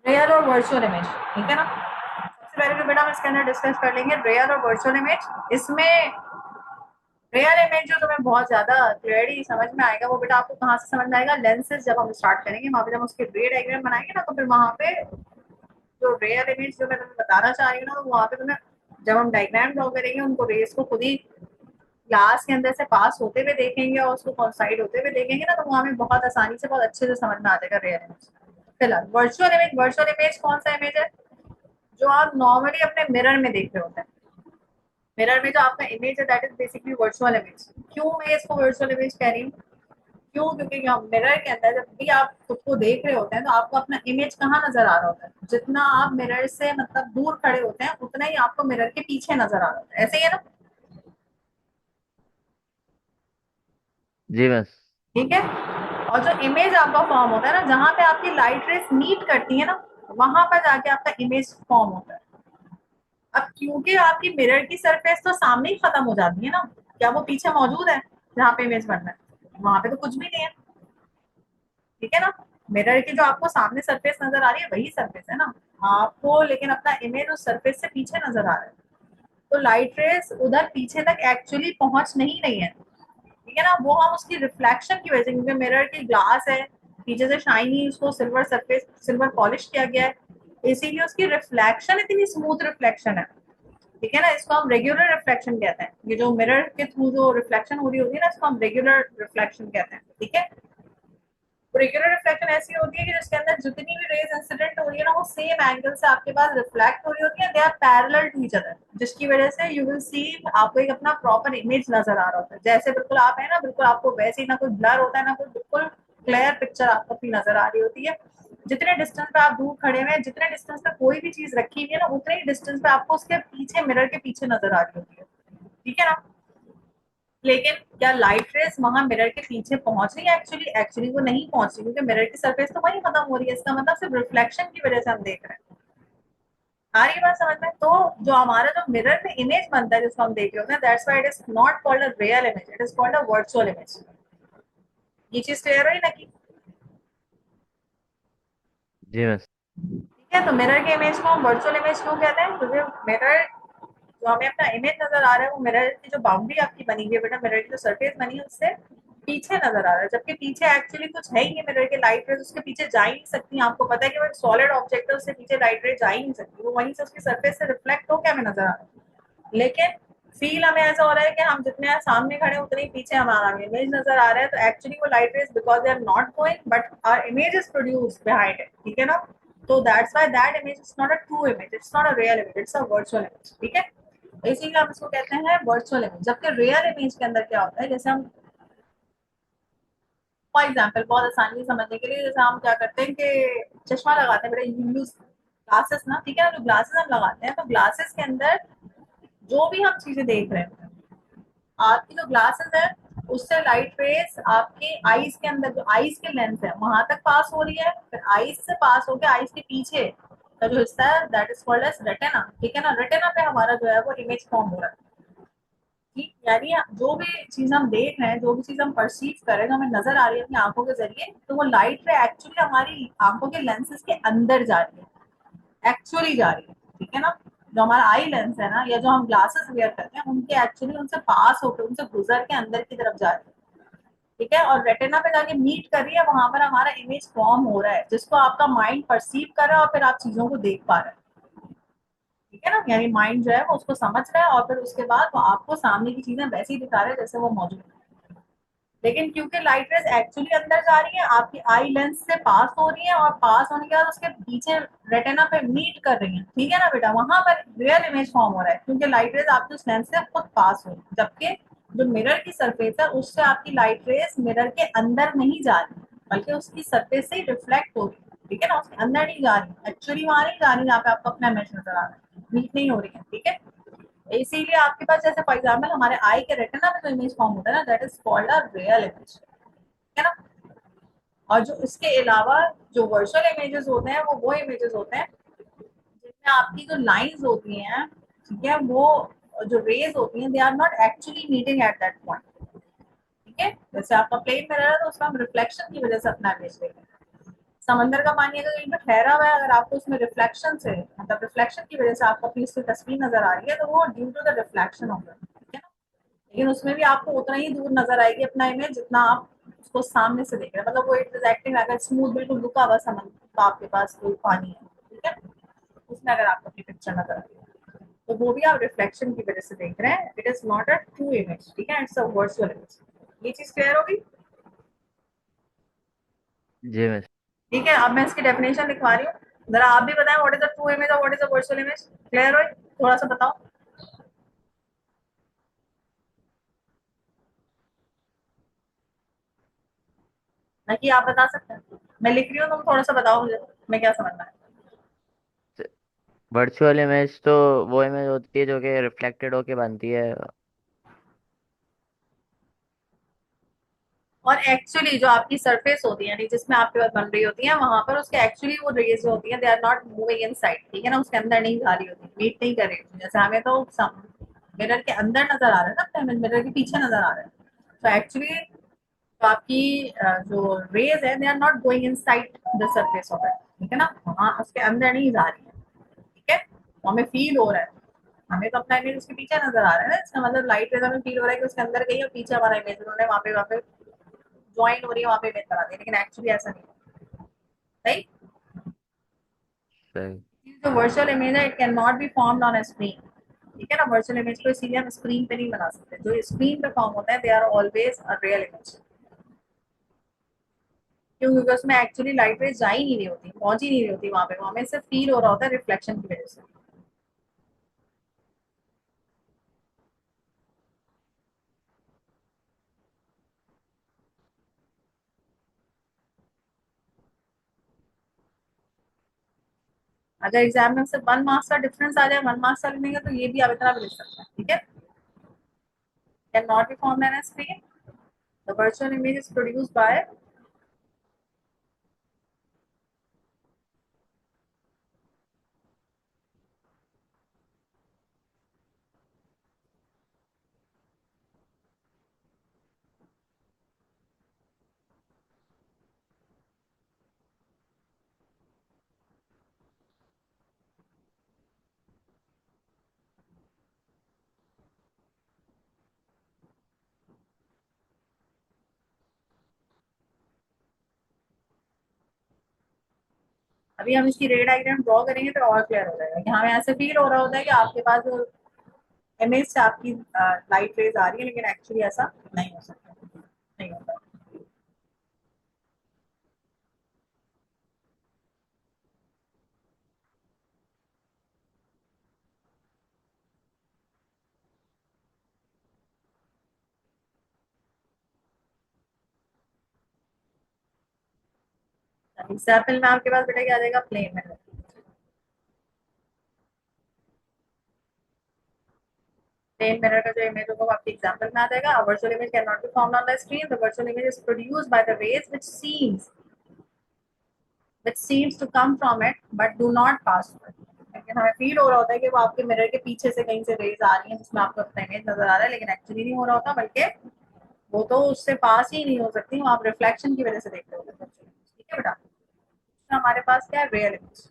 Real और virtual image, ठीक है ना। सबसे पहले तो बेटा हम इसके अंदर डिस्कस कर लेंगे रियल और वर्चुअल इमेज। इसमें रियल इमेज जो तुम्हें बहुत ज्यादा क्लियरली समझ में आएगा वो बेटा आपको कहाँ से समझ में आएगा, लेंसेज जब हम स्टार्ट करेंगे वहां पे, जब उसके रे डायग्राम बनाएंगे ना तो फिर वहां पे जो रियल इमेज जो मैं तुम्हें बताना चाह रही हूँ ना, तो वहां पे तुम्हें जब हम डायग्राम ड्रॉ करेंगे उनको रेस को खुद ही ग्लास के अंदर से पास होते हुए देखेंगे और उसको कॉन्साइड होते हुए देखेंगे ना, तो वहां हमें बहुत आसानी से बहुत अच्छे से समझ में आ जाएगा रियल इमेज। फिलहाल वर्चुअल इमेज कौन सा इमेज है, जो आप नॉर्मली अपने मिरर में देख रहे होते हैं। मिरर में जो आपका इमेज है that is basically virtual image. क्यों मैं इसको वर्चुअल इमेज कह रही हूँ, क्यों, क्योंकि मिरर के अंदर जब भी आप खुद को देख रहे होते हैं तो आपको अपना इमेज कहाँ नजर आ रहा होता है, जितना आप मिरर से मतलब दूर खड़े होते हैं उतना ही आपको मिरर के पीछे नजर आ रहा होता है, ऐसे ही है ना। जी बस। ठीक है। और जो इमेज आपका फॉर्म होता है ना, जहां पे आपकी लाइट रेस मीट करती है ना, वहां पर जाके आपका इमेज फॉर्म होता है। अब क्योंकि आपकी मिरर की सरफेस तो सामने ही खत्म हो जाती है ना, क्या वो पीछे मौजूद है जहाँ पे इमेज बनना है, वहां पे तो कुछ भी नहीं है, ठीक है ना। मिरर की जो आपको सामने सरफेस नजर आ रही है वही सरफेस है ना आपको, लेकिन अपना इमेज उस सरफेस से पीछे नजर आ रहा है। तो लाइट रेस उधर पीछे तक एक्चुअली पहुंच नहीं रही है, ठीक है ना। वो हम उसकी रिफ्लेक्शन की वजह से, क्योंकि मिरर की ग्लास है पीछे से शाइनी, उसको सिल्वर सरफेस सिल्वर पॉलिश किया गया है, इसीलिए उसकी रिफ्लेक्शन इतनी स्मूथ रिफ्लेक्शन है, ठीक है ना। इसको हम रेगुलर रिफ्लेक्शन कहते हैं, ये जो मिरर के थ्रू जो रिफ्लेक्शन हो रही होती है ना, इसको हम रेगुलर रिफ्लेक्शन कहते हैं, ठीक है। रेगुलर रिफ्लेक्शन ऐसी होती है कि जिसके अंदर जितनी भी रेज इंसिडेंट हो रही है ना, वो सेम एंगल से आपके पास रिफ्लेक्ट हो रही होती है, they are parallel to each other, जिसकी वजह से यू विल सी आपको एक अपना प्रॉपर इमेज नजर आ रहा होता है, जैसे बिल्कुल आप है ना, बिल्कुल आपको वैसे ही ना कोई ब्लर होता है ना कोई, बिल्कुल क्लियर पिक्चर आपको अपनी नजर आ रही होती है। जितने डिस्टेंस पे आप दूर खड़े हुए हैं, जितने डिस्टेंस पे कोई भी चीज रखी हुई है ना, उतने ही डिस्टेंस पे आपको उसके पीछे मिरर के पीछे नजर आ रही होती है, ठीक है ना। लेकिन क्या लाइट रेस वहां मिरर के पीछे पहुंच रही है, एक्चुअली एक्चुअली वो नहीं पहुंच रही, क्योंकि मिरर की सरफेस तो वही खत्म हो रही है, इसका मतलब सिर्फ रिफ्लेक्शन की वजह से हम देख रहे हैं। आ रही बात समझ में, तो जो हमारा जो मिरर में इमेज बनता है जिसको हम देख रहे होते हैं, that's why it is not called a real image, it is called a virtual image. ये चीज क्लियर हुई ना कि, जी बस। ठीक है। तो मिरर के इमेज को हम वर्चुअल इमेज क्यों कहते हैं, क्योंकि मिरर जो हमें अपना इमेज नजर आ रहा है वो मिरर की जो बाउंड्री आपकी बनी हुई है बेटा, मिरर की जो सरफेस बनी है उससे पीछे नजर आ रहा है, जबकि पीछे एक्चुअली कुछ है ही नहीं, मिरर के लाइट रेज उसके पीछे जा ही नहीं सकती। आपको पता है कि वो एक सॉलिड ऑब्जेक्ट है, उससे पीछे लाइट रेज जा ही नहीं सकती, वो वहीं से उसकी सरफेस से रिफ्लेक्ट होकर हमें नजर आ रहा है। लेकिन फील हमें ऐसा हो रहा है कि हम जितने सामने खड़े उतने ही पीछे हमारा इमेज नजर आ रहा है, तो एक्चुअली वो light rays because they are not going but our image is produced behind it, ठीक है ना। तो that's why that image is not a true image, it's not a real image, it's a virtual image, ठीक है। इसीलिए हम इसको कहते हैं वर्चुअल इमेज। जबकि रियल इमेज के अंदर क्या होता है, जैसे हम फॉर एग्जाम्पल बहुत आसानी से समझने के लिए, जैसे हम क्या करते हैं कि चश्मा लगाते हैं बेटा, यूज ग्लासेस ना, ठीक है ना। जो ग्लासेस हम लगाते हैं तो ग्लासेस के अंदर जो भी हम चीजें देख रहे हैं, आपकी जो ग्लासेस है उससे लाइट रेस आपके आईज के अंदर, जो आईज के लेंस है वहां तक पास हो रही है, फिर आईज से पास होकर आईज के पीछे का जो हिस्सा है that is called as retina, ठीक है ना। रेटिना पे हमारा जो है वो इमेज फॉर्म हो रहा है, ठीक। यानी जो भी चीज हम देख रहे हैं, जो भी चीज हम परसीव कर रहे हैं, जो हमें नजर आ रही है अपनी आंखों के जरिए, तो वो लाइट रे एक्चुअली हमारी आंखों के लेंसेज के अंदर जा रही है, एक्चुअली जा रही है, ठीक है ना। जो हमारा आई लेंस है ना, या जो हम ग्लासेस वेयर करते हैं, उनके एक्चुअली उनसे पास होकर उनसे गुजर के अंदर की तरफ जा रही है, ठीक है। और रेटिना पे जाके मीट कर रही है, वहां पर हमारा इमेज फॉर्म हो रहा है जिसको आपका माइंड परसीव कर रहा है और फिर आप चीजों को देख पा रहे हैं, ठीक है ना। यानी माइंड जो है वो उसको समझ रहा है और फिर उसके बाद वो आपको सामने की चीजें वैसे ही दिखा रहे हैं जैसे वो मौजूद है। लेकिन क्योंकि लाइट रेज एक्चुअली अंदर जा रही है, आपकी आई लेंस से पास हो रही है और पास होने के बाद उसके पीछे रेटिना पे मीट कर रही है, ठीक है ना बेटा, वहां पर रियल इमेज फॉर्म हो रहा है, क्योंकि लाइट रेज आपके उस लेंस से खुद पास हो रही है, जबकि जो मिरर की सरफेस है उससे आपकी लाइट रेज मिरर के अंदर नहीं जा रही, बल्कि उसकी सरफेस से रिफ्लेक्ट हो रही है, ठीक है ना, उसके अंदर नहीं जा रही, एक्चुअली वहां नहीं जा रही जहाँ पे आपको अपना इमेज नजर आ रहा है, मीट नहीं हो रही है, ठीक है। इसीलिए आपके पास जैसे फॉर एग्जाम्पल हमारे आई के रेटिना में जो इमेज फॉर्म होता है ना, that is called a real image, है ना। और जो इसके अलावा जो वर्चुअल इमेजेस होते हैं वो इमेजेस होते हैं जिनमें आपकी जो लाइंस होती हैं, ठीक है, वो जो रेज होती हैं they are not actually meeting at that point, ठीक है। जैसे आपका प्लेन मिरर है तो उसका हम रिफ्लेक्शन की वजह से अपना इमेज लेते हैं, समंदर का पानी अगर कहीं पर ठहरा हुआ है, अगर आपको उसमें रिफ्लेक्शन से, मतलब रिफ्लेक्शन की वजह से आपको अपनी उसकी तस्वीर नजर आ रही है, तो वो ड्यू टू द रिफ्लेक्शन होगा, ठीक है ना। लेकिन उसमें भी आपको उतना ही दूर नजर आएगी अपना इमेज जितना आप उसको सामने से देख रहे हैं। मतलब वो इट इज एक्टिंग अगर स्मूथ बिल्कुल रुका हुआ समंदर का आपके पास कोई पानी है, ठीक है, उसमें अगर आपको अपनी पिक्चर नजर आ रही है, तो वो भी आप रिफ्लेक्शन की वजह से देख रहे हैं। It is not a true image, ठीक है, इट्स अ वर्चुअल इमेज। ये चीज क्लियर होगी? जी मिस। ठीक है, अब मैं इसकी डेफिनेशन लिखवा रही हूँ। जरा आप भी बताएं, what is a true image or what is a virtual image. Clear हो? थोड़ा सा बताओ। नहीं आप बता सकते हैं, मैं लिख रही हूँ, तुम थोड़ा सा बताओ मुझे मैं क्या समझना है। वर्चुअल इमेज तो वो इमेज होती है जो कि रिफ्लेक्टेड होके बनती है। और एक्चुअली जो आपकी सरफेस होती है, यानी जिसमें आपके पास बन रही होती है, वहां पर उसके एक्चुअली वो रेज जो होती है, they are not moving inside, ठीक है ना, उसके अंदर नहीं जा रही होती, मीट नहीं कर रही होती। जैसे हमें तो मिरर के अंदर नजर आ रहा है ना, हमें मिरर के पीछे नजर आ रहा है। तो एक्चुअली तो आपकी जो रेज है, they are not going inside the surface of it, ठीक है ना, वहां उसके अंदर नहीं जा रही है, ठीक है। वो हमें फील हो रहा है, हमें तो अपना इमेज उसके पीछे नजर आ रहा है ना, इसका मतलब लाइट रेज हमें फील हो रहा है कि उसके अंदर गई और पीछे हमारा इमेज उन्होंने वहां पे ज्वाइन हो रही है, वहां पे इमेज बना दी, लेकिन एक्चुअली ऐसा नहीं है, राइट। सही। जो वर्चुअल इमेज है, it can not be formed on a screen, ठीक है ना। वर्चुअल इमेज को इसीलिए हम स्क्रीन पे नहीं बना सकते। जो स्क्रीन पे फॉर्म होता है, they are always a real image. क्यों? क्योंकि उसमें एक्चुअली लाइट रेज जा ही नहीं रही होती, पहुंच ही नहीं रही होती वहां पे, वहां में सिर्फ फील हो रहा होता है रिफ्लेक्शन की वजह से। अगर एग्जाम में सिर्फ 1 मार्क्स का डिफरेंस आ जाए, 1 मार्क्स का लिखेंगे, तो ये भी आप इतना भी लिख सकते हैं, ठीक है। Can not be formed on screen, the virtual image is produced bye. अभी हम इसकी रे डायग्राम ड्रॉ करेंगे तो और क्लियर हो जाएगा। यहाँ में ऐसे फील हो रहा होता है कि आपके पास जो इमेज से आपकी लाइट रेज आ रही है, लेकिन एक्चुअली ऐसा नहीं हो सकता, नहीं होता। एग्जाम्पल में आपके पास बेटा क्या आ जाएगा, प्लेन में। प्लेन मिरर का जो इमेज होगा वो आपके एग्जाम्पल में आ जाएगा। Virtual image can not be found on the screen, the virtual image is produced by the rays which seems to come from it but do not pass through it। लेकिन हमें feel हो रहा होता है कि वो आपके मिरर के पीछे से कहीं से रेज आ रही है, जिसमें आपको अपना इमेज नजर आ रहा है, लेकिन एक्चुअली नहीं हो रहा होता, बल्कि वो तो उससे पास ही नहीं हो सकती, वो आप रिफ्लेक्शन की वजह से देख रहे होते हैं, ठीक है बेटा। तो हमारे पास क्या है, रियल इमेज।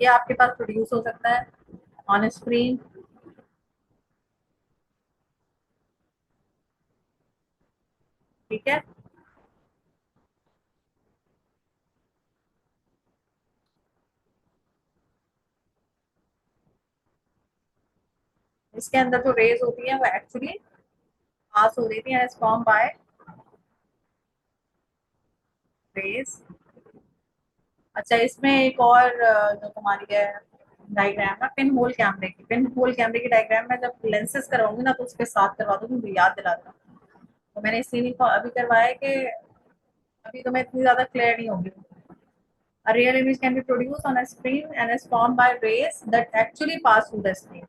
ये आपके पास प्रोड्यूस हो सकता है ऑन स्क्रीन, ठीक है। इसके अंदर जो रेज होती है वो एक्चुअली पास हो रही थी एज फॉर्म बाय रेज। अच्छा, इसमें एक और जो तुम्हारी है डायग्राम है पिन होल कैमरे की, पिन होल कैमरे की डायग्राम में जब लेंसेज करवाऊंगी ना, तो उसके साथ करवा दूंगी, मुझे याद दिला देना। तो मैंने इसीलिए अभी करवाया है कि अभी तो मैं इतनी ज्यादा क्लियर नहीं होगी। A real image can be produced on a screen and is formed by rays that actually pass through the screen.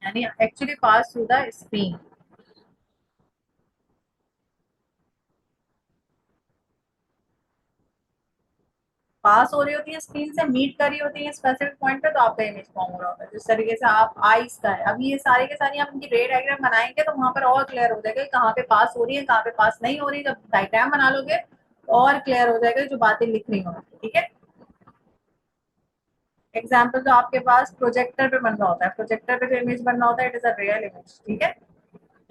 यानी actually pass through the screen. पास हो रही होती है स्क्रीन से, मीट कर रही होती है स्पेसिफिक पॉइंट पे, तो आपका इमेज फॉर्म हो रहा होता है। जिस तरीके से आप आईज का है, अब ये सारे के सारे आप इनकी रे डायग्राम बनाएंगे तो वहां पर और क्लियर हो जाएगा कहाँ पे पास हो रही है कहाँ पे पास नहीं हो रही। जब डायग्राम बना लोगे तो और क्लियर हो जाएगा जो बातें लिख रही होंगी। ठीक है, एग्जाम्पल जो आपके पास प्रोजेक्टर पे बन रहा होता है, प्रोजेक्टर पे जो इमेज बन रहा होता है it is a real image. ठीक है,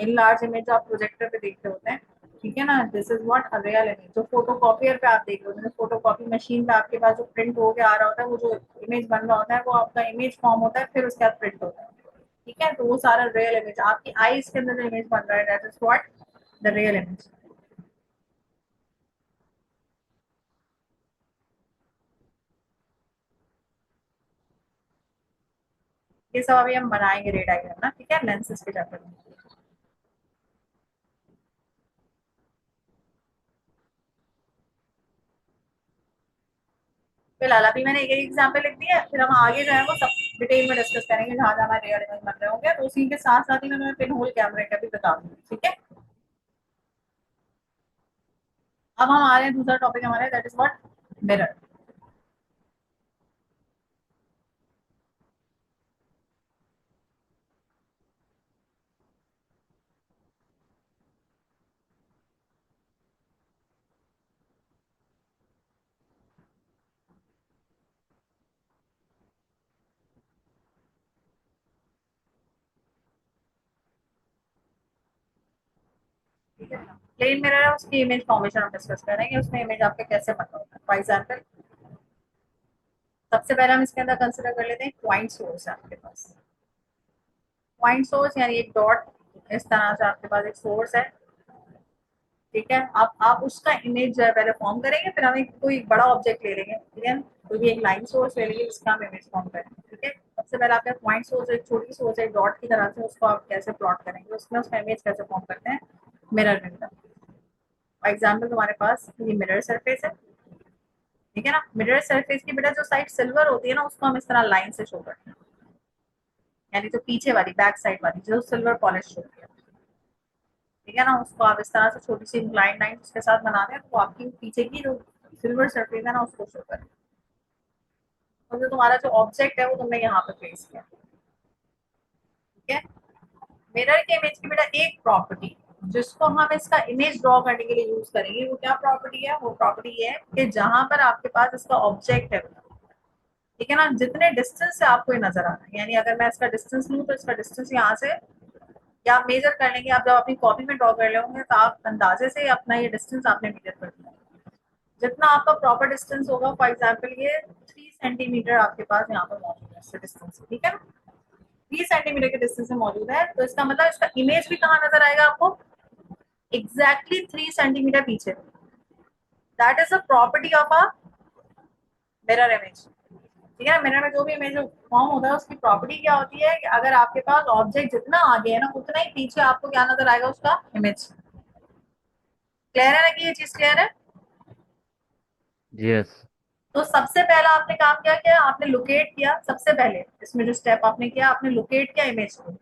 इन लार्ज इमेज जो आप प्रोजेक्टर पे देख रहे होते हैं, ठीक है ना, this is what a real image. जो फोटो कॉपियर पे आप देख रहे हो, फोटो कॉपी मशीन पे आपके पास जो प्रिंट होके आ रहा होता है, वो जो इमेज बन रहा होता है वो आपका इमेज फॉर्म होता है, फिर उसके बाद प्रिंट होता है। ठीक है, तो वो सारा रियल इमेज आपकी आईज के अंदर जो इमेज बन रहा है that is what the real image. ये सब अभी हम बनाएंगे रे डायग्राम ना, ठीक है, लेंसेज के चैप्टर में। फिलहाल अभी मैंने एक एग्जाम्पल लिख दिया, फिर हम आगे जो है वो सब डिटेल में डिस्कस करेंगे जहाँ जहाँ हमारे रियल इमेज बन रहे होंगे, तो उसी के साथ साथ ही मैं तुम्हें पिन होल कैमरे का भी बता दूंगी। ठीक है, अब हम आ रहे हैं दूसरा टॉपिक हमारे, दैट इज व्हाट मिरर। ठीक है, प्लेन मिरर है, उसकी इमेज फॉर्मेशन हम डिस्कस करेंगे, उसमें इमेज आपके कैसे बना होता है। फॉर एग्जाम्पल सबसे पहले हम इसके अंदर कंसिडर कर लेते हैं पॉइंट सोर्स है आपके पास। पॉइंट सोर्स यानी एक डॉट, इस तरह से आपके पास एक सोर्स है। ठीक है, आप उसका इमेज जो है पहले फॉर्म करेंगे, फिर हम एक कोई बड़ा ऑब्जेक्ट ले लेंगे। ठीक है, कोई भी एक लाइन सोर्स ले लेंगे जिसका हम इमेज फॉर्म करेंगे। ठीक है, सबसे पहले आपका पॉइंट सोर्स एक छोटी सोर्स है डॉट की तरह से, उसको आप कैसे प्लॉट करेंगे, उसमें उसका इमेज कैसे फॉर्म करते हैं मिरर के अंदर। फॉर एग्जाम्पल तुम्हारे पास ये मिरर सरफेस है। ठीक है ना, मिरर सरफेस की बेटा जो साइड सिल्वर होती है ना, उसको हम इस तरह लाइन से शो करते हैं, यानी जो पीछे वाली बैक साइड वाली जो सिल्वर पॉलिश होती है। ठीक है ना, उसको आप इस तरह से छोटी सी इंक्लाइन लाइन उसके साथ बना दें तो आपकी पीछे की जो सिल्वर सरफेस है ना उसको शो करें। और जो तुम्हारा जो ऑब्जेक्ट है वो तुमने यहाँ पे प्लेस किया। ठीक है, मिरर के इमेज की बेटा एक प्रॉपर्टी जिसको हम इसका इमेज ड्रॉ करने के लिए यूज करेंगे, वो क्या प्रॉपर्टी है, वो प्रॉपर्टी है कि जहां पर आपके पास इसका ऑब्जेक्ट है, ठीक है ना, जितने डिस्टेंस से आपको ये नजर आ रहा है, यानी अगर मैं इसका डिस्टेंस लूँ तो इसका डिस्टेंस यहाँ से, या आप मेजर कर लेंगे, आप जब अपनी कॉपी में ड्रॉ कर लेंगे तो आप अंदाजे से अपना ये डिस्टेंस आपने मेजर कर लिया। जितना आपका प्रॉपर डिस्टेंस होगा, फॉर एग्जाम्पल ये 3 सेंटीमीटर आपके पास यहाँ पर मौजूद है इससे डिस्टेंस। ठीक है ना, 3 सेंटीमीटर के डिस्टेंस में मौजूद है, तो इसका मतलब इसका इमेज भी कहाँ नजर आएगा आपको, एग्जैक्टली 3 सेंटीमीटर पीछे। That is a property of a mirror image. ठीक है, मिरर में जो भी इमेज फॉर्म होता है उसकी प्रॉपर्टी क्या होती है कि अगर आपके पास ऑब्जेक्ट जितना आगे है ना उतना ही पीछे आपको क्या नजर आएगा, उसका इमेज। क्लियर है ना कि ये चीज क्लियर है। यस। तो सबसे पहला आपने काम क्या किया, आपने लोकेट किया, सबसे पहले इसमें जो स्टेप आपने किया, आपने लोकेट किया इमेज को।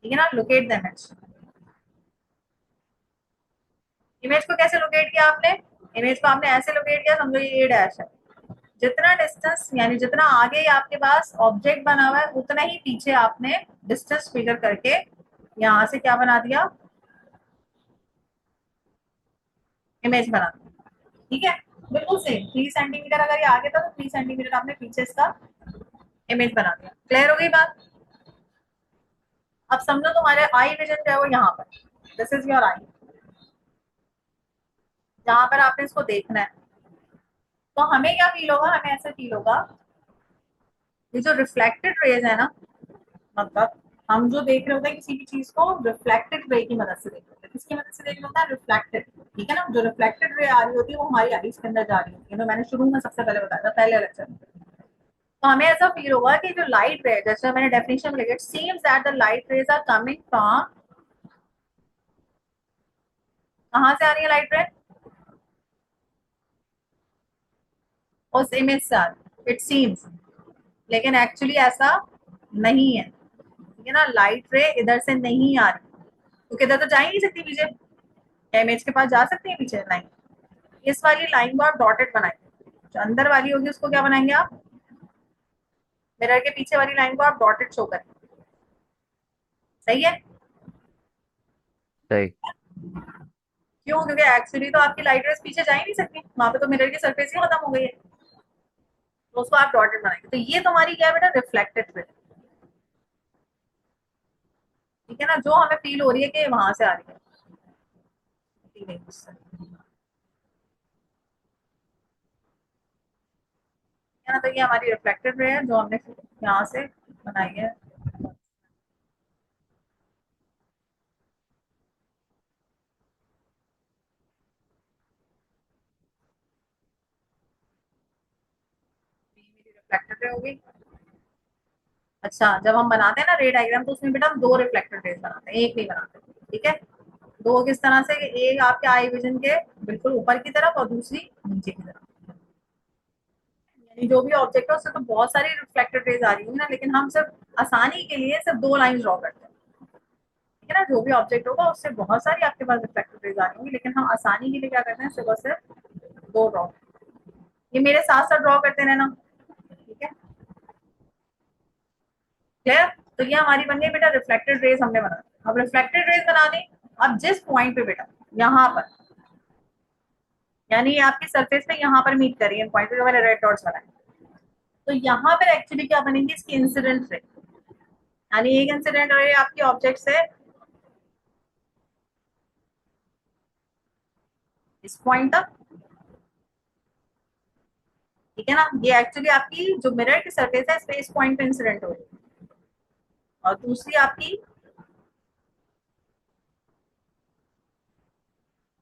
ठीक है ना, लोकेट द इमेज। इमेज को कैसे लोकेट किया आपने, इमेज को आपने ऐसे लोकेट किया, समझो ये ए डैश है, जितना डिस्टेंस यानी जितना आगे आपके पास ऑब्जेक्ट बना हुआ है उतना ही पीछे आपने डिस्टेंस फिगर करके यहाँ से क्या बना दिया, इमेज बना दिया। ठीक है, बिल्कुल सेम 3 सेंटीमीटर अगर ये आगे था तो 3 सेंटीमीटर आपने पीछे इसका इमेज बना दिया। क्लियर हो गई बात। अब समझो तुम्हारे आई विजन जो है वो यहाँ पर, दिस इज योर आई, जहां पर आपने इसको देखना है। तो हमें क्या फील होगा, हमें ऐसा फील होगा ये जो रिफ्लेक्टेड रेज है ना, मतलब हम जो देख रहे होते हैं किसी भी चीज को रिफ्लेक्टेड रे की मदद से देख रहे होते हैं। किसकी मदद से देख रहे होता है, रिफ्लेक्टेड। ठीक है ना, जो रिफ्लेक्टेड रे आ रही होती है वो हमारी आईज के अंदर जा रही होती है, तो मैंने शुरू में सबसे पहले बताया था पहले लेक्चर में। तो तो हमें ऐसा फील होगा कि जो लाइट रे, जैसे मैंने डेफिनेशन में लिखा, it seems that the light rays are coming from, कहाँ से आ रही है लाइट रे? उस इमेज से आ रही है, इट सीम्स। लेकिन एक्चुअली ऐसा नहीं है, ठीक है ना। लाइट रे इधर से नहीं आ रही, क्योंकि इधर तो जा ही नहीं सकती पीछे, इमेज के पास जा सकती है पीछे लाइन। इस वाली लाइन को आप डॉटेड बनाएंगे, जो अंदर वाली होगी उसको क्या बनाएंगे आप, मिरर के पीछे वाली लाइन को आप डॉटेड शो करेंगे। सही है? सही। क्यों? क्योंकि एक्चुअली तो आपकी लाइट रेस पीछे जा ही नहीं सकती, वहां पे तो मिरर की सरफेस ही खत्म हो गई है, तो उसको आप डॉटेड बनाएंगे। तो ये तुम्हारी क्या है बेटा, रिफ्लेक्टेड रे, ठीक है ना, जो हमें फील हो रही है कि वहां से आ रही है, है ना। तो ये हमारी रिफ्लेक्टेड रे है जो हमने यहाँ से बनाई है। रिफ्लेक्टेड रे होगी। अच्छा, जब हम बनाते हैं ना रे डायग्राम, तो उसमें बेटा हम दो रिफ्लेक्टेड रेज बनाते हैं, एक नहीं बनाते, ठीक है। दो किस तरह से, एक आपके आई विजन के बिल्कुल ऊपर की तरफ और दूसरी नीचे की तरफ। यानी जो भी ऑब्जेक्ट है उससे तो बहुत सारी रिफ्लेक्टेड रेज आ रही है ना, लेकिन हम सिर्फ आसानी के लिए सिर्फ दो लाइन ड्रॉ करते हैं, ठीक है ना। जो भी ऑब्जेक्ट होगा उससे बहुत सारी आपके पास रिफ्लेक्टेड रेज आ रही होंगी, लेकिन हम आसानी के लिए क्या करते हैं, सिर्फ और सिर्फ दो ड्रॉ। ये मेरे साथ साथ ड्रॉ करते रहना, ठीक है, क्लियर। तो ये हमारी बन गई बेटा रिफ्लेक्टेड रेज, हमने बना दी। अब रिफ्लेक्टेड रेज बना दी, अब जिस पॉइंट पे बेटा, यहाँ पर, यानी ये आपकी सरफेस पे यहाँ पर मीट कर रही है पॉइंट पे, जो मैंने रेड डॉट्स बनाए, तो यहाँ पर एक्चुअली क्या बनेंगी, इसकी इंसिडेंट रे, यानी एक इंसिडेंट रे आपकी ऑब्जेक्ट से इस पॉइंट तक, ठीक है ना। ये एक्चुअली आपकी जो मिरर की सरफेस है इस पे इस पॉइंट पे इंसिडेंट हो रही है, और दूसरी आपकी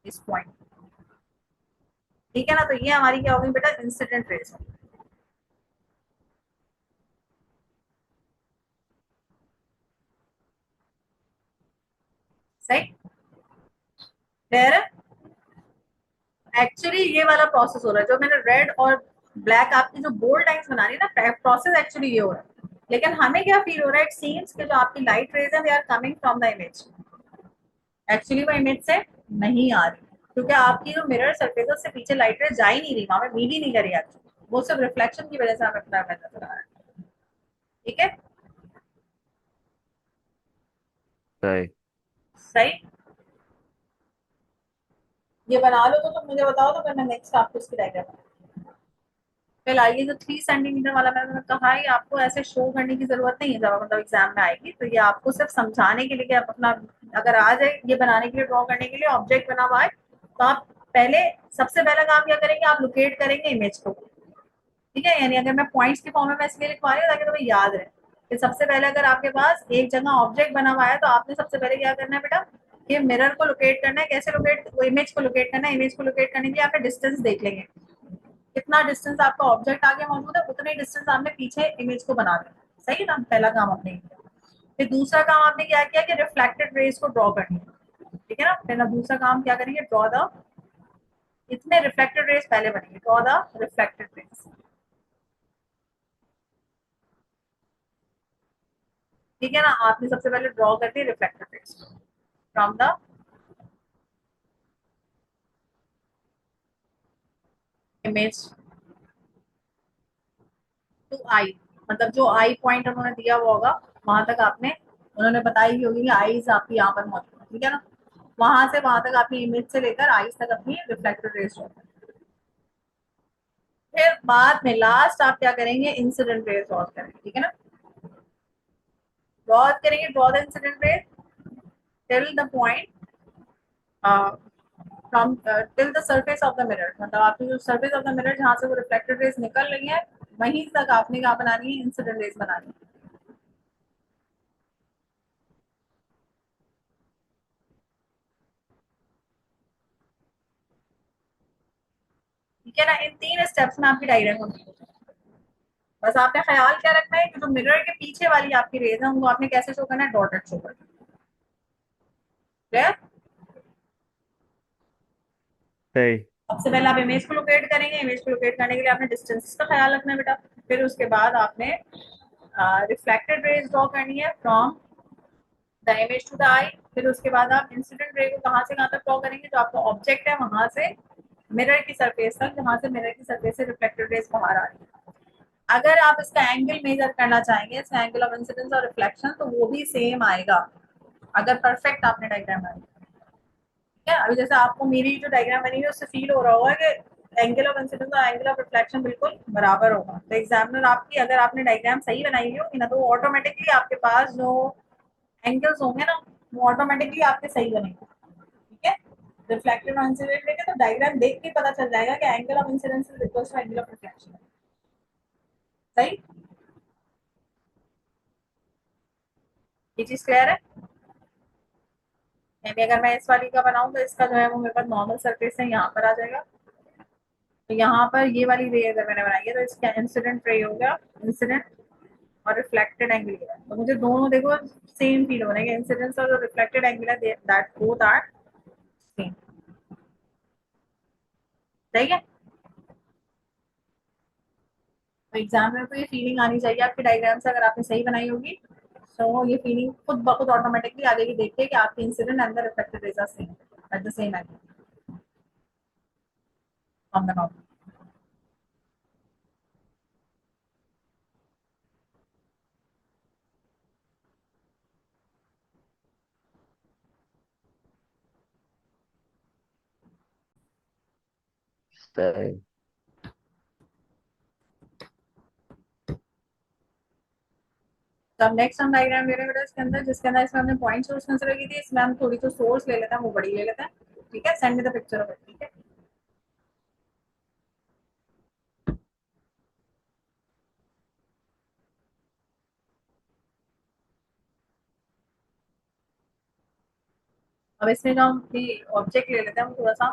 इस पॉइंट, ठीक है ना। तो ये हमारी क्या होगी बेटा, इंसिडेंट रेस। सही, क्लियर है। एक्चुअली ये वाला प्रोसेस हो रहा है, जो मैंने रेड और ब्लैक आपकी जो बोल्ड लाइंस बना रही है ना, प्रोसेस एक्चुअली ये हो रहा है। लेकिन हमें क्या फील हो रहा है, इट सीम्स कि जो आपकी लाइट रेज है they are coming from the image, actually वो इमेज से नहीं आ रही, क्योंकि आपकी जो मिरर सरफेस है उससे पीछे लाइट रेज जा ही नहीं रही, वहां पे मीट ही नहीं करी एक्चुअली, वो सिर्फ रिफ्लेक्शन की वजह से हमें पता नजर आ रहा है, ठीक है। सही। सही, ये बना लो तो तुम मुझे बताओ, तो फिर मैं नेक्स्ट आपको इसकी डायग्राम। फिलहाल ये जो 3 सेंटीमीटर वाला मैंने कहा है, आपको ऐसे शो करने की जरूरत नहीं है, जब मतलब एग्जाम में आएगी तो ये आपको सिर्फ समझाने के लिए कि आप अपना, अगर आ जाए ये बनाने के लिए, ड्रॉ करने के लिए ऑब्जेक्ट बना हुआ है, तो आप पहले, सबसे पहला काम क्या करेंगे, आप लोकेट करेंगे इमेज को, ठीक है। यानी अगर मैं पॉइंट्स के फॉर्म में मैं इसलिए लिखवा रही हूँ ताकि तुम्हें याद रहे कि सबसे पहले अगर आपके पास एक जगह ऑब्जेक्ट बना हुआ है, तो आपने सबसे पहले क्या करना है बेटा, कि मिरर को लोकेट करना है। कैसे लोकेट, वो इमेज को लोकेट करना है। इमेज को लोकेट करने के लिए आपने डिस्टेंस देख लेंगे, कितना डिस्टेंस आपका ऑब्जेक्ट आगे मौजूद है, उतने डिस्टेंस आपने पीछे इमेज को बना देना। सही ना, पहला काम आपने किया। फिर दूसरा काम आपने क्या किया कि रिफ्लेक्टेड रेज को ड्रॉ करनी है, ठीक है ना। पहला दूसरा काम क्या करेंगे, ड्रॉ द, इतने रिफ्लेक्टेड रेज पहले बनेंगे, ड्रॉ द रिफ्लेक्टेड रेज, ठीक है ना। आपने सबसे पहले ड्रॉ कर दी reflected rays from the image to eye, मतलब जो आई पॉइंट उन्होंने दिया हुआ होगा वहां तक आपने, उन्होंने बताई भी होगी कि आईज आपकी यहाँ पर मौजूद है, ठीक है ना। वहां से वहां तक आपकी इमेज से लेकर आईज तक अपनी रिफ्लेक्टेड रेज ड्रॉ करें। फिर बाद में लास्ट आप क्या करेंगे, इंसिडेंट रेज ड्रॉ करेंगे, ठीक है ना। ड्रॉ करेंगे, draw the incident raise till the point, from till the surface of the mirror, मतलब आपकी जो सरफेस ऑफ द मिरर जहां से वो रिफ्लेक्टेड रेज निकल रही है, वहीं तक आपने क्या बनानी है, इंसिडेंट रेज बनानी है, ठीक है ना। इन 3 स्टेप्स में आपकी डायग्राम होगी। बस आपने ख्याल क्या रखना है कि जो मिरर के पीछे वाली आपकी रेज है उनको आपने कैसे शो करना है, डॉटेड शो करना है। सही। सबसे पहले आप इमेज को लोकेट करेंगे, इमेज को लोकेट करने के लिए आपने डिस्टेंस का ख्याल रखना है बेटा। फिर उसके बाद आपने रिफ्लेक्टेड रेज ड्रॉ करनी है from the image to the eye. फिर उसके बाद आप इंसिडेंट रे को कहाँ से कहाँ तक ड्रॉ करेंगे, जो आपका ऑब्जेक्ट है वहां से मिरर की सरफेस तक, जहां से मिरर की सरफेस से रिफ्लेक्टेड रेज बाहर आ रही है। अगर आप इसका एंगल मेजर करना चाहेंगे, इसका एंगल ऑफ इंसिडेंस और रिफ्लेक्शन, तो वो भी सेम आएगा अगर परफेक्ट आपने डायग्राम बनाई। ठीक है, अभी जैसे आपको मेरी जो डायग्राम बनी है उससे फील हो रहा होगा कि एंगल ऑफ इंसिडेंस और एंगल ऑफ रिफ्लेक्शन बिल्कुल बराबर होगा। तो एग्जामिनर आपकी, अगर आपने डायग्राम सही बनाई हुई होगी ना, तो वो ऑटोमेटिकली आपके पास जो एंगल्स होंगे ना, वो ऑटोमेटिकली आपके सही बनेंगे। ठीक है, रिफ्लेक्टेड और इंसिडेंट लेके तो डायग्राम देख के पता चल जाएगा कि angle of incidence is equal to angle of reflection. सही, ये चीज क्लियर है। यानी अगर मैं इस वाली का बनाऊं तो इसका जो है वो मेरे पास नॉर्मल सरफेस है, यहाँ पर आ जाएगा। तो यहाँ पर ये वाली रे अगर मैंने बनाई है तो इसका इंसिडेंट रे होगा, इंसिडेंट और रिफ्लेक्टेड एंगल है, तो मुझे दोनों देखो सेम फील हो रहे हैं, इंसिडेंस और जो रिफ्लेक्टेड एंगल है दैट बोथ आर सेम। सही है, तो एग्जाम में तो ये फीलिंग आनी चाहिए आपकी डायग्राम से, अगर आपने सही बनाई होगी तो ये फीलिंग खुद ब खुद ऑटोमेटिकली आ जाएगी, देखिए कि आपके incident and the reflected rays are same at the same angle from the normal. सही। तो अब नेक्स्ट हम डायग्राम ले रहे हैं बेटा इसके अंदर, जिसके अंदर इसमें हमने पॉइंट सोर्स कंसिडर की थी, इसमें हम थोड़ी तो सोर्स ले लेते हैं, वो बड़ी ले लेते हैं। ठीक है, send me the picture of it. ठीक है, अब इसमें जो हम ऑब्जेक्ट ले लेते हैं वो थोड़ा सा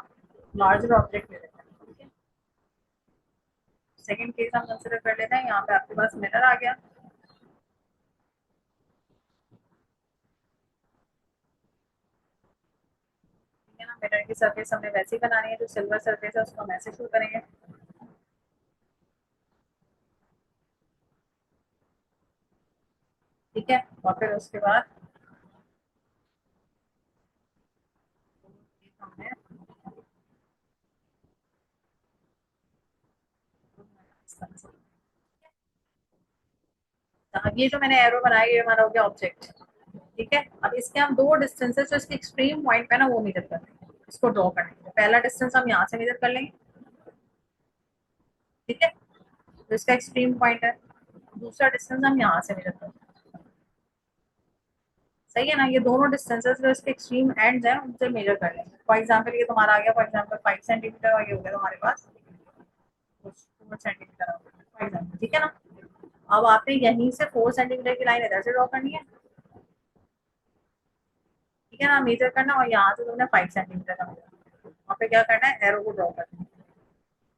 लार्जर ऑब्जेक्ट ले लेते हैं। ठीक है, सेकंड केस हम कंसिडर कर लेते हैं, यहाँ पे आपके पास मिरर आ गया। ठीक है ना, मिरर की सरफेस हमने वैसे ही बनानी है, जो सिल्वर सरफेस है उसको हम ऐसे शो करेंगे। ठीक है, और फिर उसके बाद हमने अब ये जो मैंने एरो बनाया ये हमारा हो गया ऑब्जेक्ट। ठीक है, अब इसके हम दो डिस्टेंसेस जो इसके एक्सट्रीम पॉइंट पे ना वो मेजर कर लेंगे, इसको ड्रॉ करने के। पहला डिस्टेंस हम यहाँ से मेजर कर लेंगे। ठीक है, तो इसका एक्सट्रीम पॉइंट है। दूसरा डिस्टेंस हम यहाँ से मेजर कर लेंगे। सही है ना, ये दोनों डिस्टेंसेस जो इसके एक्सट्रीम एंड्स हैं उनसे मेजर कर लेंगे। फॉर एग्जाम्पल ये तुम्हारा आ गया फॉर एग्जाम्पल 5 सेंटीमीटर, और ये हो गया तुम्हारे पास 4 सेंटीमीटर फॉर एग्जाम्पल। ठीक है ना, अब आपने यहीं से 4 सेंटीमीटर की लाइन इधर से ड्रॉ करनी है। ठीक है ना, मेजर करना, और यहाँ से तुमने 5 सेंटीमीटर का मेजर, वहाँ पे क्या करना है, एरो को ड्रॉ करना है।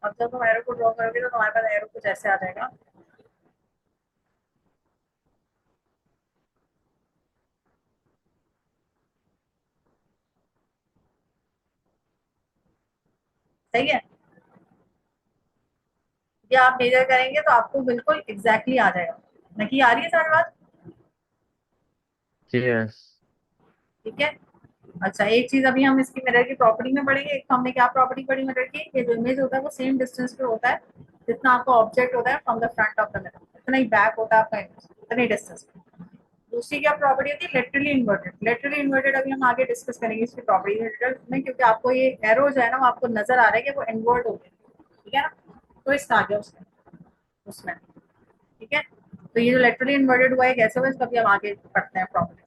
अब जब तुम एरो को ड्रॉ करोगे तो तुम्हारे पास एरो कुछ ऐसे आ जाएगा। सही है, ये आप मेजर करेंगे तो आपको बिल्कुल एग्जैक्टली आ जाएगा। नहीं आ रही है सारी बात। यस। ठीक है, अच्छा एक चीज अभी हम इसकी मिरर की प्रॉपर्टी में पढ़ेंगे। एक हमने क्या प्रॉपर्टी पढ़ी मिरर की, ये जो इमेज होता है वो सेम डिस्टेंस पे होता है जितना आपका ऑब्जेक्ट होता है from the front of the mirror, इतना ही बैक होता है आपका इमेज, इतने डिस्टेंस पे। दूसरी क्या प्रॉपर्टी होती है, लेटरली इन्वर्टेड। लेटरली इन्वर्टेड अभी हम आगे डिस्कस करेंगे इसकी प्रॉपर्टी में, क्योंकि आपको ये एरो जो है ना वो आपको नजर आ रहा है कि वो इन्वर्ट हो गया। ठीक है ना, तो इसका आ गया उसमें उसमें ठीक है, तो ये जो लेटरली इन्वर्टेड हुआ है कैसे हुआ, इसका भी हम आगे पढ़ते हैं प्रॉपर्टीज।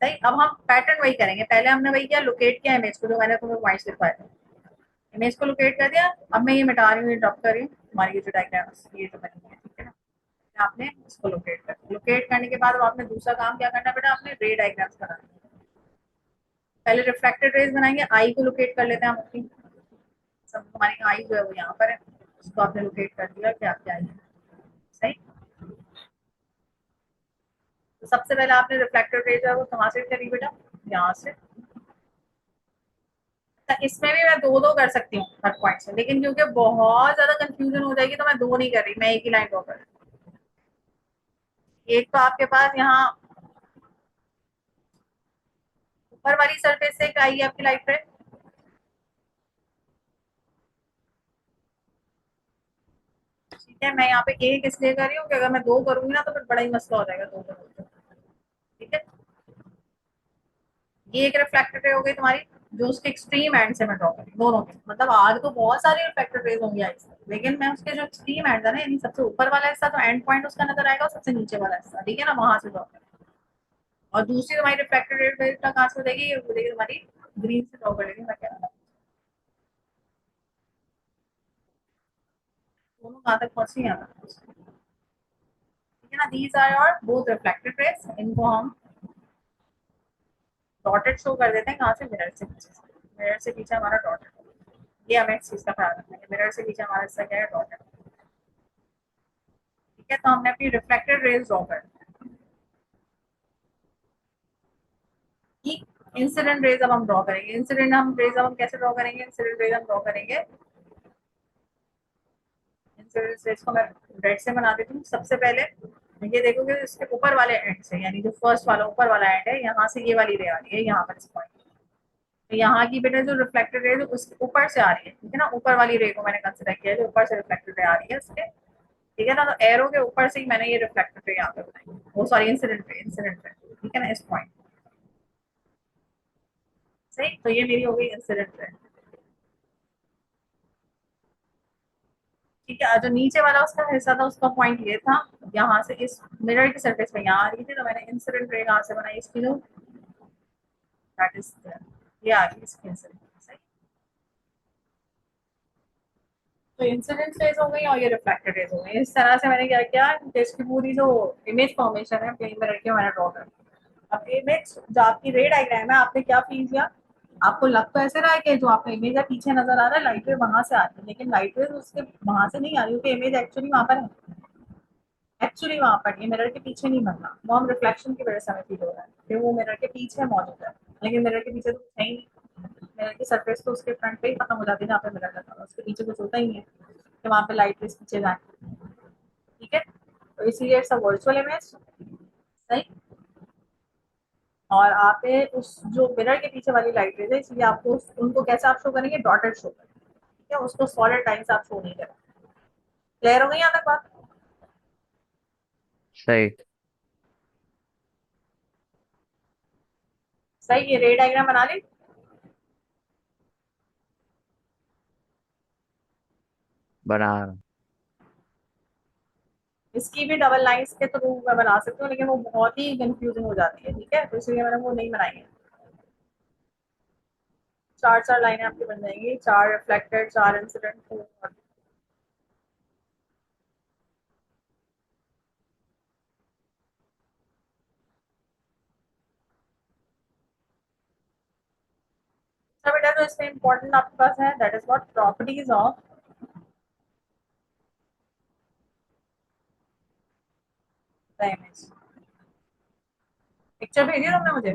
सही, अब हम पैटर्न वही करेंगे, पहले हमने वही किया, लोकेट किया इमेज को, जो मैंने तुम्हें पॉइंट्स लिखवाए थे। इमेज को लोकेट कर दिया, अब मैं ये मिटा रही हूँ, ये ड्रॉप कर रही हूँ, हमारी ये जो डायग्राम ये जो बनी है। ठीक है ना, आपने इसको लोकेट कर, लोकेट करने के बाद अब आपने दूसरा काम क्या करना है बेटा, आपने रे डायग्राम्स बनाना है। पहले रिफ्लेक्टेड रेज बनाएंगे, आई को लोकेट कर लेते हैं हम अपनी। सब हमारी आई जो है वो यहाँ पर है, उसको आपने लोकेट कर दिया कि आपकी आई है। सही। तो सबसे पहले आपने रिफ्लेक्टेड रे जो है वो कहाँ से करी बेटा, यहाँ से। तो इसमें भी मैं दो दो कर सकती हूँ हर पॉइंट से, लेकिन क्योंकि बहुत ज्यादा कंफ्यूजन हो जाएगी तो मैं दो नहीं कर रही, मैं एक ही लाइन ड्रॉ कर रही हूँ। एक तो आपके पास यहाँ ऊपर वाली सरफेस से आई है आपकी लाइट रे, ठीक है। मैं यहाँ पे एक इसलिए कर रही हूँ कि अगर मैं दो करूंगी ना तो फिर बड़ा ही मसला हो जाएगा दो करूंगी तो, ठीक है। ये एक रिफ्लेक्टेड रे हो गई तुम्हारी, जो उसके एक्सट्रीम एंड से मैं ड्रॉ करी दोनों के, मतलब आगे तो बहुत सारी रिफ्लेक्टेड रेज होंगी आई से, लेकिन मैं उसके जो एक्सट्रीम एंड है ना, यानी सबसे ऊपर वाला हिस्सा जो एंड पॉइंट उसका नजर आएगा, और सबसे नीचे वाला हिस्सा, ठीक है ना, वहां से ड्रॉ करें। और दूसरी तुम्हारी रिफ्लेक्टेड रेज कहाँ से हो जाएगी, ये हो जाएगी तुम्हारी ग्रीन से ड्रॉ करेंगे मैं कह रहा था। दोनों कहाँ तक पहुंची यहाँ तक, ठीक है ना। These are your both reflected rays, इनको हम डॉटेड शो कर देते हैं, कहाँ से, मिरर से पीछे से। मिरर से पीछे हमारा डॉटेड, ये हमें इस चीज का ख्याल रखना है, मिरर से पीछे हमारा हिस्सा क्या है, डॉटेड, ठीक है। तो हमने अपनी रिफ्लेक्टेड रेज ड्रॉ कर दी। इंसिडेंट रेज अब हम ड्रॉ करेंगे, इंसिडेंट हम रेज अब हम कैसे ड्रॉ करेंगे, इंसिडेंट रेज हम ड्रॉ करेंगे, इंसिडेंट रेज को मैं रेड से बना देती हूँ सबसे पहले। ये देखोगे इसके ऊपर वाले एंड से, यानी जो फर्स्ट वाला ऊपर वाला एंड है, यहाँ से ये वाली रे आ रही है यहाँ पर इस पॉइंट, तो यहाँ की बेटा जो रिफ्लेक्टेड रे उसके ऊपर से आ रही है, ठीक है ना, ऊपर वाली रे को मैंने कंसिडर किया जो ऊपर से रिफ्लेक्टेड रे आ रही है इसके, ठीक है ना। तो एरो के ऊपर से ही मैंने ये रिफ्लेक्टेड रे यहाँ पे बनाई, वो सॉरी इंसिडेंट रे, ठीक है ना, इस पॉइंट, सही। तो ये मेरी हो गई इंसिडेंट रे, ठीक है। जो नीचे वाला उसका हिस्सा था उसका पॉइंट ये था, यहाँ से इस मिरर की सरफेस पे यहाँ आ रही थी, तो मैंने इंसिडेंट रे कहाँ से बनाई इसकी, जो दैट इज ये आ गई इसकी इंसिडेंट, सही। तो इंसिडेंट रेज हो गई और ये रिफ्लेक्टेड रेज हो गई। इस तरह से मैंने क्या किया कि इसकी पूरी जो इमेज फॉर्मेशन है प्लेन मिरर की मैंने ड्रॉ कर दी। अब इमेज जो आपकी रे डायग्राम है, आपने क्या फील किया, आपको लग तो ऐसे रहा है कि जो आपका इमेज है पीछे नजर आ रहा है, लाइट वे वहां से आ रही है, लेकिन लाइट वे उसके वहां से नहीं आ रही, क्योंकि इमेज एक्चुअली वहां पर है, एक्चुअली वहां पर ये मिरर के पीछे नहीं बन रहा, वो हम रिफ्लेक्शन की वजह से हमें फील हो रहा है कि वो मिरर के पीछे मौजूद है, लेकिन मिरर के पीछे तो कुछ है ही नहीं। मिरर की सरफेस तो उसके फ्रंट पे ही खत्म हो जाती है जहाँ पे मिरर लगा हुआ है, उसके पीछे कुछ होता ही नहीं है कि वहां पे लाइट रेस पीछे जाए, ठीक है। तो इसीलिए इट्स अ वर्चुअल इमेज, सही। और आप उस जो मिरर के पीछे वाली लाइट रेज है, इसलिए आपको उनको कैसे आप शो करेंगे, डॉटेड शो करेंगे, ठीक है, उसको सॉलिड लाइन से आप शो नहीं करेंगे। क्लियर हो गई यहाँ तक बात, सही। सही। ये रे डायग्राम बना ली, बना रहा हूँ। इसकी भी डबल लाइंस के थ्रू मैं बना सकती हूँ, लेकिन वो बहुत ही कंफ्यूजिंग हो जाती है, ठीक है, तो इसलिए मैंने वो नहीं बनाई है। चार चार लाइनें आपकी बन जाएंगी, चार रिफ्लेक्टेड, चार इंसिडेंट। अच्छा बेटा, तो इसमें इम्पोर्टेंट आपके पास है, that is what properties of the image. Picture भेजी है तुमने मुझे,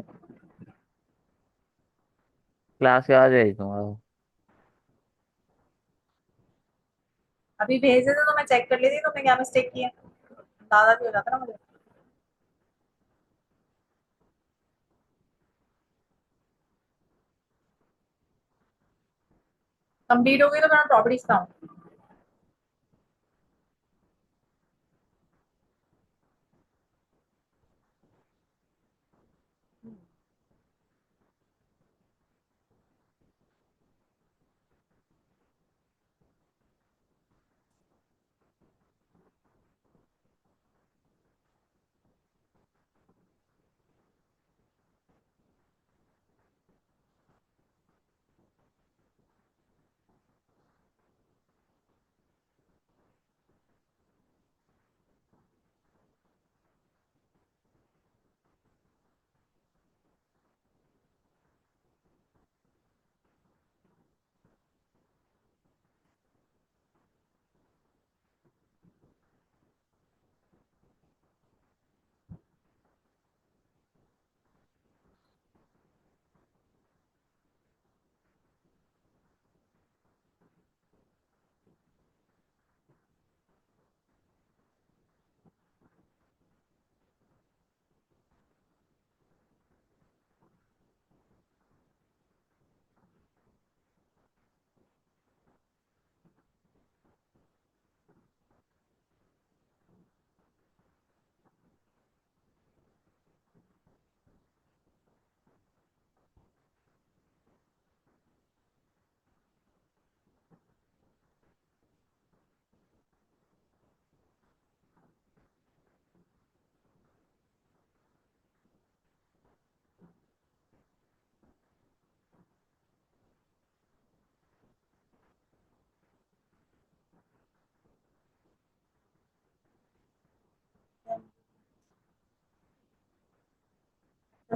क्लास के बाद भेज दूंगा। अभी भेज देते तो मैं चेक कर लेती तुमने क्या मिस्टेक की है, अंदाजा भी हो जाता ना मुझे। कंप्लीट हो गई तो मैं प्रॉपर्टीज का हूँ।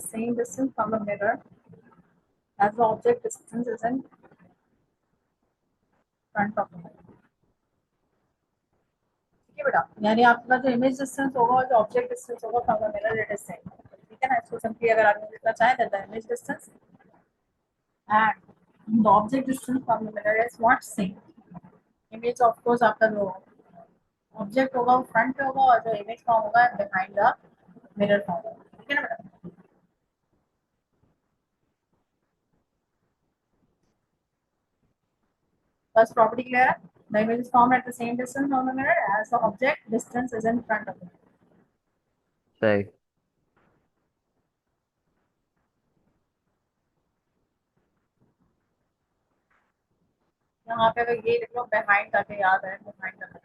the same distance from the mirror as the object distance is in front of the mirror. ठीक है बेटा, यानी आपका जो इमेज डिस्टेंस होगा और जो ऑब्जेक्ट डिस्टेंस होगा from the mirror it is same. ठीक है ना, इसको सिंपली अगर आप लिखना चाहें that the image distance and the object distance from the mirror is what same. Image of course आपका जो ऑब्जेक्ट होगा वो फ्रंट पे होगा और जो इमेज फॉर्म होगा बिहाइंड द मिरर फॉर्म होगा. ठीक है ना बेटा. First property clear? The image is formed at the same distance from the mirror as the object distance is in front of it. सही. यहाँ पे अगर ये लिख लो behind करके याद है behind करके.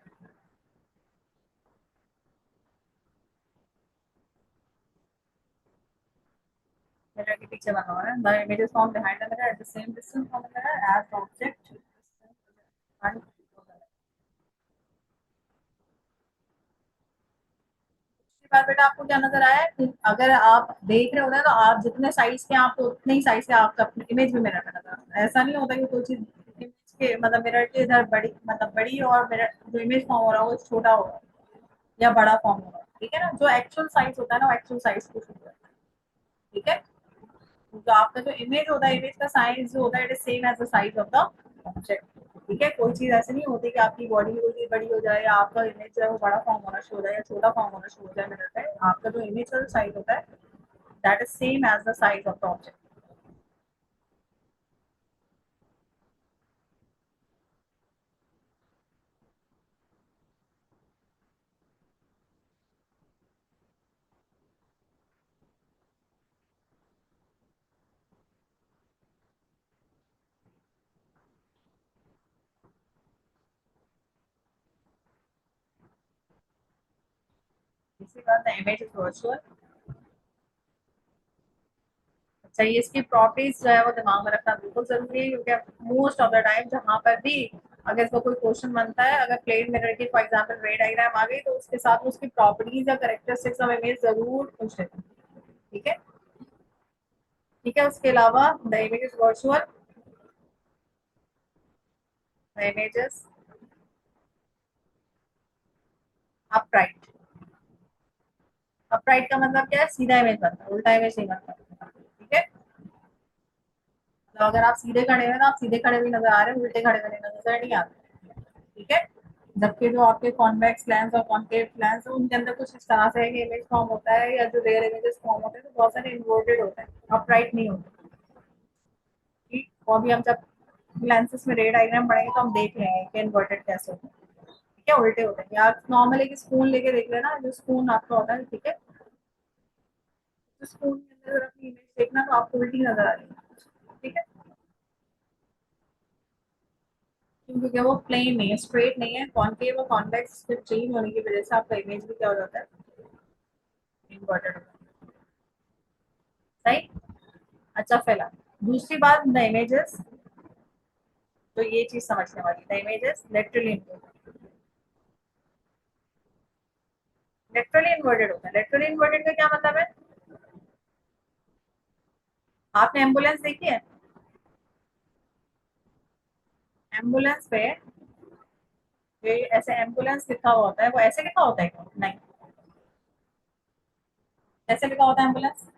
मिरर के पीछे बना हुआ है. The image is formed behind the mirror at the same distance from the mirror as the object distance is in front of the mirror. उसके बाद बेटा आपको क्या नजर आया कि अगर आप देख रहे होते हैं तो आप जितने साइज के आपको उतने ही साइज के आपका इमेज भी मिरर में नजर आता है. ऐसा नहीं होता कि कोई चीज इमेज के मतलब मिरर के इधर बड़ी मतलब बड़ी और मिरर जो इमेज फॉर्म हो रहा है वो छोटा होगा या बड़ा फॉर्म होगा. ठीक है ना, जो एक्चुअल साइज होता है ना वो एक्चुअल साइज को शो करता है. ठीक है, तो आपका जो इमेज होता है इमेज का साइज जो होता है it is same as the size of the object. ठीक है, कोई चीज ऐसे नहीं होती कि आपकी बॉडी कोई बड़ी हो जाए या आपका इमेज जो है वो बड़ा फॉर्म होना शुरू हो जाए या छोटा फॉर्म होना शुरू हो जाए मिरर पे. आपका जो इमेज का साइज होता है that is same as the size of the object. इसी बात द इमेज इज वर्चुअल. अच्छा, ये इसकी प्रॉपर्टीज जो है वो दिमाग में रखना बिल्कुल जरूरी है क्योंकि मोस्ट ऑफ द टाइम जहाँ पर भी अगर इसका कोई क्वेश्चन बनता है अगर प्लेन मिरर की फॉर एग्जांपल रे डायग्राम आ गई तो उसके साथ में उसकी प्रॉपर्टीज या कैरेक्टरिस्टिक्स ऑफ इमेज जरूर पूछ लेते हैं. ठीक है. ठीक है, उसके अलावा the image is virtual. The images upright. Upright का मतलब क्या है, सीधा इमेज बनता है, उल्टा इमेज नहीं बनता. ठीक है, तो अगर आप सीधे खड़े हैं तो आप सीधे खड़े भी नजर आ रहे हैं, उल्टे खड़े हुए नजर नहीं आते. ठीक है, जबकि जो आपके कॉन्वेक्स लेंस और कॉन्केव लेंस है उनके अंदर कुछ इस तरह से इमेज फॉर्म होता है या जो रेयर इमेजेस फॉर्म होते हैं तो बहुत सारे इन्वर्टेड होते हैं, अपराइट नहीं होते. ठीक, वो भी हम जब लेंसेज में रे डायग्राम पढ़ेंगे तो हम देख लेंगे कि इन्वर्टेड कैसे होते हैं. ठीक है, उल्टे होते हैं. या नॉर्मल एक स्पून लेके देख लेना, जो स्पून आपका होता है. ठीक है, तो स्पून के अंदर अगर अपनी इमेज देखना तो आपको उल्टी नजर आ रही है. ठीक है, क्योंकि वो प्लेन नहीं है, स्ट्रेट नहीं है, कॉन्केव और कॉन्वेक्स चेंज होने की वजह से आपका इमेज भी क्या हो जाता है, इन्वर्टेड होता है. सही. अच्छा, फैला. दूसरी बात द इमेजेस, तो ये चीज समझने वाली, the images laterally inverted. Laterally inverted होता है. लेटरली इन्वर्टेड का क्या मतलब है, आपने एम्बुलेंस देखी है, एम्बुलेंस पे ये ऐसे एम्बुलेंस लिखा हुआ होता है, वो ऐसे लिखा होता है क्या, नहीं. ऐसे लिखा होता है एम्बुलेंस.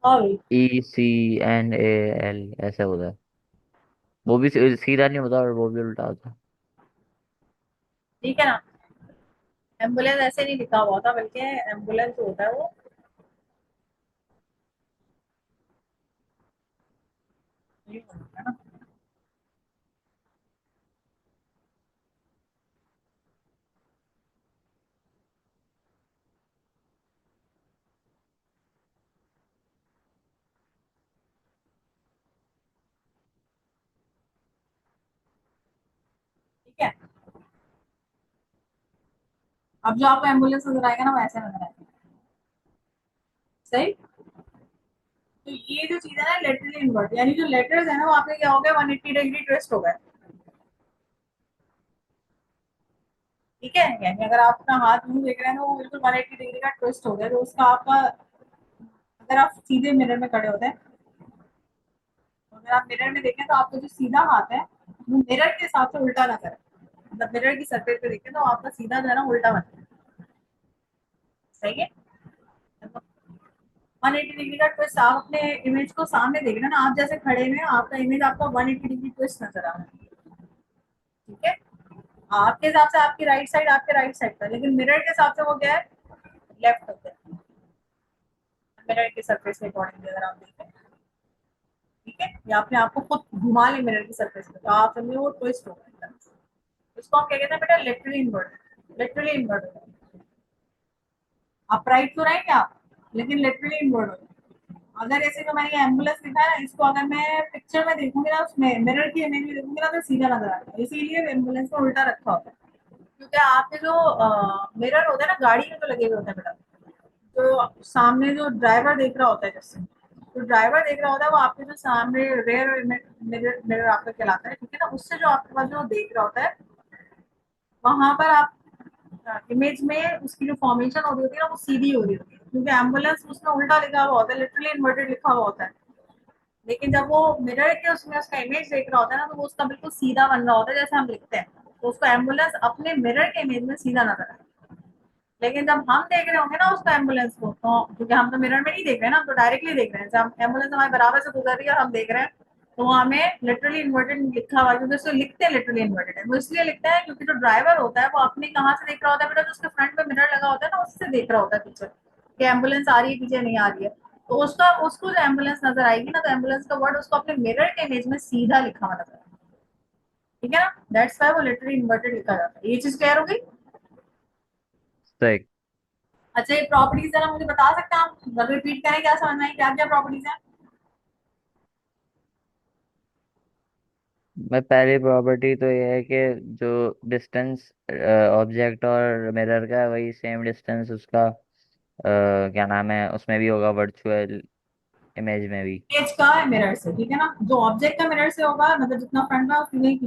और ECNAL ऐसे होता है. वो भी सीधा नहीं होता और वो भी उल्टा होता है. ठीक है ना, एम्बुलेंस ऐसे नहीं लिखा हुआ होता बल्कि एम्बुलेंस होता है वो ये होता है ना. ठीक है, अब जो आपको एम्बुलेंस नजर आएगा ना वो ऐसे नजर आएगा. सही. तो ये जो चीज है ना लेटरली इन्वर्ट, यानी जो लेटर्स है ना वो आपके क्या हो गए 180 डिग्री ट्विस्ट हो गए. ठीक है, यानी अगर आप अपना हाथ मुंह देख रहे हैं तो वो बिल्कुल 180 डिग्री का ट्विस्ट हो गया, तो उसका आपका, अगर आप सीधे मिरर में खड़े होते हैं, तो अगर आप मिरर में देखें तो आपका जो सीधा हाथ है वो मिरर के हिसाब से उल्टा ना करे, मतलब मिरर की सरफेस पे देखें तो आपका सीधा जो है ना उल्टा बने। सही है। 180 डिग्री का ट्विस्ट, आप अपने इमेज को सामने देख रहे हैं ना, आप जैसे खड़े हैं आपका इमेज आपका 180 डिग्री ट्विस्ट नजर आ रहा है। ठीक है, आपके हिसाब से आपकी राइट साइड आपके राइट साइड पर, लेकिन मिरर के हिसाब से वो क्या है, लेफ्ट होता है, मिरर के सरफेस के अकॉर्डिंग अगर आप देखें। ठीक है, या आपने आपको खुद घुमा ले मिरर की सरफेस पे, तो आप समझे वो ट्विस्ट हो गया। इसको हम क्या कहते हैं बेटा, literally inverted, literally inverted. Upright तो रहेंगे आप, लेकिन लिटरली इन्वर्ट हो। अगर ऐसे जो मैंने एम्बुलेंस लिखा है ना, इसको अगर मैं पिक्चर में देखूंगी ना, उसमें मिरर की इमेज में देखूंगी ना, तो सीधा नजर आएगा, इसीलिए एम्बुलेंस को उल्टा रखा होता है। क्योंकि आपके जो मिरर होता है ना गाड़ी में, तो लगे हुए होते हैं बेटा, जो सामने जो ड्राइवर देख रहा होता है, जिससे तो ड्राइवर देख रहा होता है वो आपके जो सामने रेयर मिरर मिरर आपका कहलाता है। ठीक है ना, उससे जो आपके पास जो देख रहा होता है, वहां पर आप इमेज में उसकी जो फॉर्मेशन हो रही होती है ना, वो सीधी हो रही होती है, क्योंकि एम्बुलेंस उसमें उल्टा लिखा हुआ होता है, लिटरली इन्वर्टेड लिखा हुआ होता है। लेकिन जब वो मिरर के उसमें उसका इमेज देख रहा होता है ना, तो वो उसका बिल्कुल सीधा बन रहा होता है जैसे हम लिखते हैं, तो उसको एम्बुलेंस अपने मिरर के इमेज में सीधा नजर आए। लेकिन जब हम देख रहे होंगे ना उसको एम्बुलेंस को, तो क्योंकि हम तो मिरर में नहीं देख रहे हैं ना, हम तो डायरेक्टली देख रहे हैं, जब एम्बुलेंस हमारे बराबर से गुजर रही है और हम देख रहे हैं, तो वो हमें लिटरली इन्वर्टेड लिखा हुआ है, क्योंकि उसको लिखते हैं लिटरली इन्वर्टेड है, वो इसलिए लिखते हैं क्योंकि जो ड्राइवर होता है वो अपने कहाँ से देख रहा होता है बेटा, जो उसके फ्रंट में मिरर लगा होता है ना, उससे देख रहा होता है पीछे कि एम्बुलेंस आ रही है पीछे नहीं आ रही है। तो उसका उसको जो एम्बुलेंस नजर आएगी ना, तो एम्बुलेंस का वर्ड उसको अपने मिरर के इमेज में सीधा लिखा हुआ नजर आएगा। ठीक है ना, दैट्स व्हाई वो लिटरली इन्वर्टेड लिखा जाता है। ये चीज क्लियर हो गई। सही। अच्छा, ये प्रॉपर्टीज जरा मुझे बता सकते हैं आप, रिपीट करें, क्या समझ में आई, क्या क्या प्रॉपर्टीज हैं। मैं पहली प्रॉपर्टी तो ये है कि जो डिस्टेंस ऑब्जेक्ट और मिरर का है, वही सेम डिस्टेंस उसका क्या नाम है उसमें भी होगा, वर्चुअल इमेज में भी। इमेज का है मिरर से, ठीक है ना, जो ऑब्जेक्ट का मिरर से होगा, मतलब जितना फ्रंट में उतनी ही